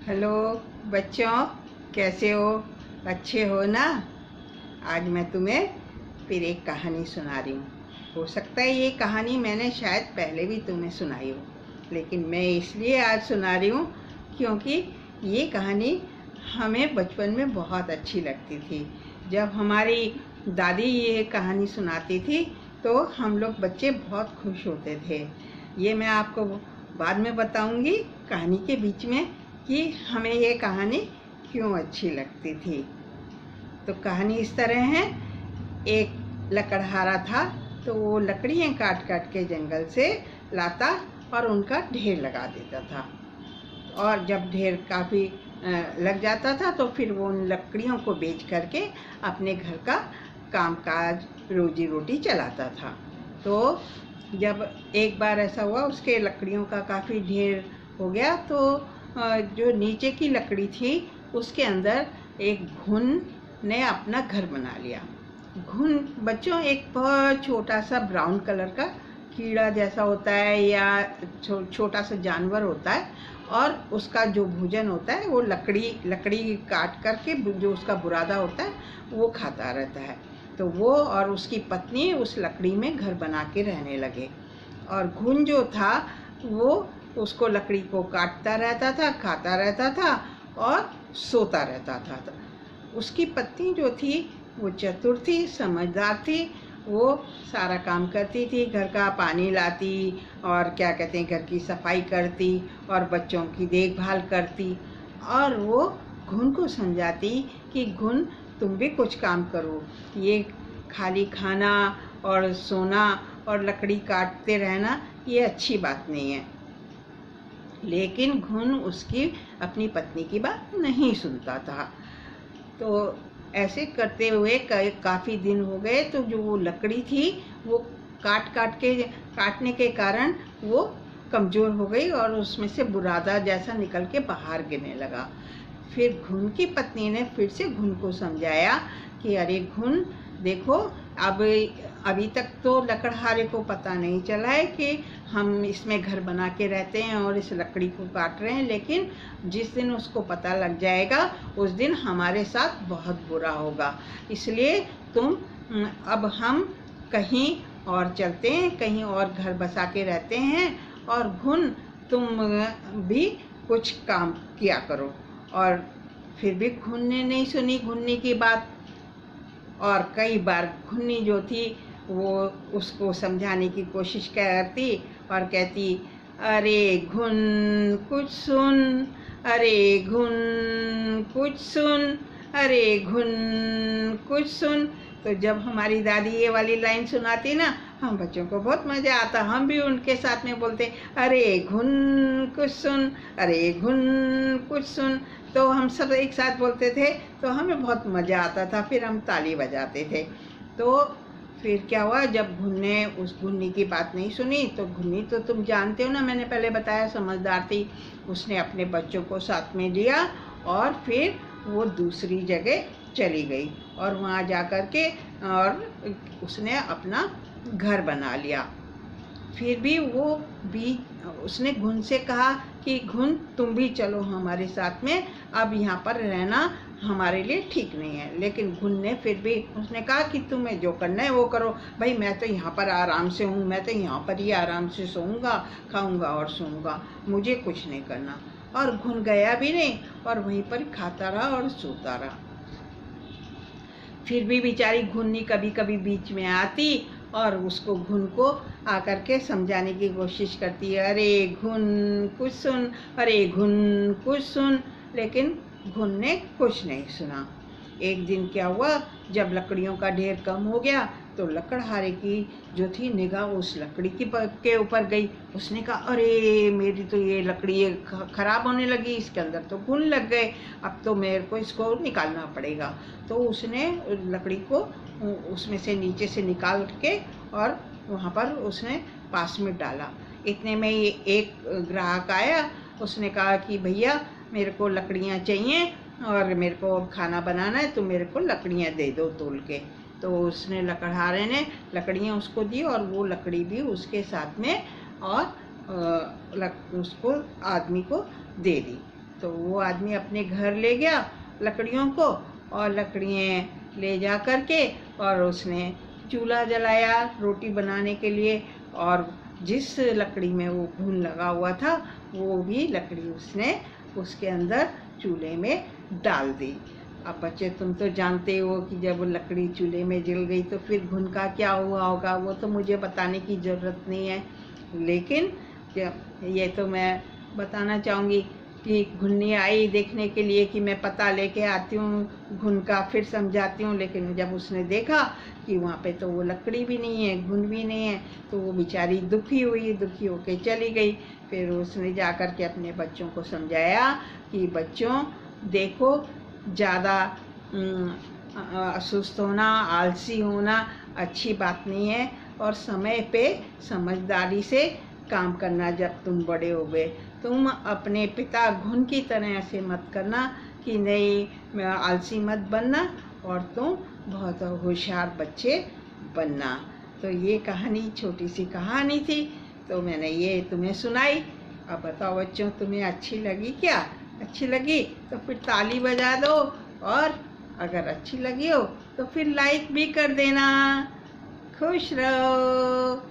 Hello बच्चों, कैसे हो? अच्छे हो ना? आज मैं तुम्हें फिर एक कहानी सुना रही हूँ। हो सकता है ये कहानी मैंने शायद पहले भी तुम्हें सुनाई हो, लेकिन मैं इसलिए आज सुना रही हूँ क्योंकि ये कहानी हमें बचपन में बहुत अच्छी लगती थी। जब हमारी दादी ये कहानी सुनाती थी तो हम लोग बच्चे बहुत खुश होते थे। ये मैं आपको बाद में बताऊंगी कहानी के बीच में कि हमें ये कहानी क्यों अच्छी लगती थी। तो कहानी इस तरह है। एक लकड़हारा था, तो वो लकड़ियाँ काट काट के जंगल से लाता और उनका ढेर लगा देता था। और जब ढेर काफ़ी लग जाता था तो फिर वो उन लकड़ियों को बेच करके अपने घर का कामकाज रोजी रोटी चलाता था। तो जब एक बार ऐसा हुआ, उसके लकड़ियों का काफ़ी ढेर हो गया, तो जो नीचे की लकड़ी थी उसके अंदर एक घुन ने अपना घर बना लिया। घुन बच्चों एक बहुत छोटा सा ब्राउन कलर का कीड़ा जैसा होता है या छोटा सा जानवर होता है, और उसका जो भोजन होता है वो लकड़ी काट करके जो उसका बुरादा होता है वो खाता रहता है। तो वो और उसकी पत्नी उस लकड़ी में घर बना के रहने लगे। और घुन जो था वो उसको लकड़ी को काटता रहता था, खाता रहता था और सोता रहता था। उसकी पत्नी जो थी वो चतुर थी, समझदार थी। वो सारा काम करती थी, घर का पानी लाती और क्या कहते हैं घर की सफाई करती और बच्चों की देखभाल करती। और वो घुन को समझाती कि घुन तुम भी कुछ काम करो, ये खाली खाना और सोना और लकड़ी काटते रहना ये अच्छी बात नहीं है। लेकिन घुन उसकी अपनी पत्नी की बात नहीं सुनता था। तो ऐसे करते हुए काफ़ी दिन हो गए, तो जो वो लकड़ी थी वो काटने के कारण वो कमज़ोर हो गई और उसमें से बुरादा जैसा निकल के बाहर गिरने लगा। फिर घुन की पत्नी ने फिर से घुन को समझाया कि अरे घुन देखो, अब अभी तक तो लकड़हारे को पता नहीं चला है कि हम इसमें घर बना के रहते हैं और इस लकड़ी को काट रहे हैं, लेकिन जिस दिन उसको पता लग जाएगा उस दिन हमारे साथ बहुत बुरा होगा। इसलिए अब हम कहीं और चलते हैं, कहीं और घर बसा के रहते हैं, और घुन तुम भी कुछ काम किया करो। और फिर भी घुन ने नहीं सुनी घुन्नी की बात, और कई बार घुन्नी जो थी वो उसको समझाने की कोशिश करती और कहती, अरे घुन कुछ सुन, अरे घुन कुछ सुन, अरे घुन कुछ सुन। तो जब हमारी दादी ये वाली लाइन सुनाती ना, हम बच्चों को बहुत मज़ा आता, हम भी उनके साथ में बोलते, अरे घुन कुछ सुन, अरे घुन कुछ सुन। तो हम सब एक साथ बोलते थे, तो हमें बहुत मज़ा आता था, फिर हम ताली बजाते थे। तो फिर क्या हुआ, जब घुन ने उस घुन्नी की बात नहीं सुनी, तो घुन्नी तो तुम जानते हो ना, मैंने पहले बताया समझदार थी। उसने अपने बच्चों को साथ में लिया और फिर वो दूसरी जगह चली गई और वहाँ जा कर के और उसने अपना घर बना लिया। फिर भी उसने घुन से कहा कि घुन तुम भी चलो हमारे साथ में, अब यहाँ पर रहना हमारे लिए ठीक नहीं है। लेकिन घुन ने फिर भी उसने कहा कि तुम्हें जो करना है वो करो भाई, मैं तो यहाँ पर आराम से हूँ, मैं तो यहाँ पर ही आराम से सोऊंगा, खाऊंगा और सोऊंगा, मुझे कुछ नहीं करना। और घुन गया भी नहीं और वहीं पर खाता रहा और सोता रहा। फिर भी बेचारी घुन्नी कभी कभी बीच में आती और उसको घुन को आकर के समझाने की कोशिश करती है, अरे घुन कुछ सुन, अरे घुन कुछ सुन। लेकिन घुन ने कुछ नहीं सुना। एक दिन क्या हुआ, जब लकड़ियों का ढेर कम हो गया तो लकड़हारे की जो थी निगाह उस लकड़ी के ऊपर गई। उसने कहा, अरे मेरी तो ये लकड़ी खराब होने लगी, इसके अंदर तो घुन लग गए, अब तो मेरे को इसको निकालना पड़ेगा। तो उसने लकड़ी को उसमें से नीचे से निकाल के और वहाँ पर उसने पास में डाला। इतने में ये एक ग्राहक आया, उसने कहा कि भैया मेरे को लकड़ियाँ चाहिए और मेरे को खाना बनाना है, तो मेरे को लकड़ियाँ दे दो तोल के। तो उसने लकड़हारे ने लकड़ियाँ उसको दी और वो लकड़ी भी उसके साथ में और उसको आदमी को दे दी। तो वो आदमी अपने घर ले गया लकड़ियों को, और लकड़ियाँ ले जा कर के और उसने चूल्हा जलाया रोटी बनाने के लिए, और जिस लकड़ी में वो घुन लगा हुआ था वो भी लकड़ी उसने उसके अंदर चूल्हे में डाल दी। अब बच्चे तुम तो जानते हो कि जब लकड़ी चूल्हे में जल गई तो फिर घुन का क्या हुआ होगा, वो तो मुझे बताने की ज़रूरत नहीं है, लेकिन ये तो मैं बताना चाहूँगी कि घुन्नी आई देखने के लिए कि मैं पता लेके आती हूँ घुन का, फिर समझाती हूँ। लेकिन जब उसने देखा कि वहाँ पे तो वो लकड़ी भी नहीं है, घुन भी नहीं है, तो वो बेचारी दुखी होके चली गई। फिर उसने जा कर के अपने बच्चों को समझाया कि बच्चों देखो, ज़्यादा सुस्त होना, आलसी होना अच्छी बात नहीं है, और समय पे समझदारी से काम करना। जब तुम बड़े हो गए तुम अपने पिता घुन की तरह ऐसे मत करना कि नहीं, आलसी मत बनना, और तुम बहुत होशियार बच्चे बनना। तो ये कहानी छोटी सी कहानी थी, तो मैंने ये तुम्हें सुनाई। अब बताओ बच्चों, तुम्हें अच्छी लगी क्या? अच्छी लगी तो फिर ताली बजा दो, और अगर अच्छी लगी हो तो फिर लाइक भी कर देना। खुश रहो।